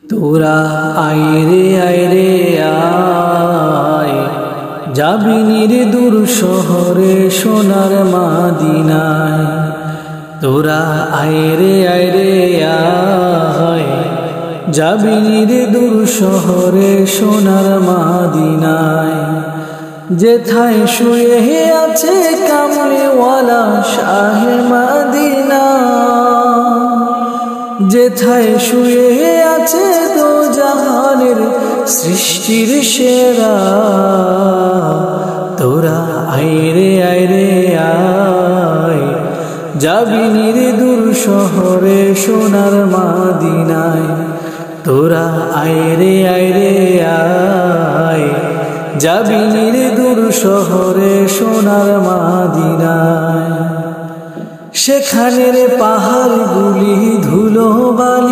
তোরা আইরে আইরে আয়, যাবি নিরে দূর শহরে সোনার মাদিনায়। তোরা আইরে আইরে আয়, যাবি নিরে দূর শহরে সোনার মাদিনায়। যেথায় শুয়ে আছে কামলিওয়ালা শাহে মদিনা, যেথায় শুয়ে আছে দো জাহানের সৃষ্টির সেরা। তোরা আইরে আইরে আয়, যাবি নিরে দূর শহরে সোনার মাদিনায়। তোরা আইরে আইরে আয়, যাবি নিরে দূর শহরে সোনার মাদিনায়। সেখানের পাহাড়গুলি ধুলো বালি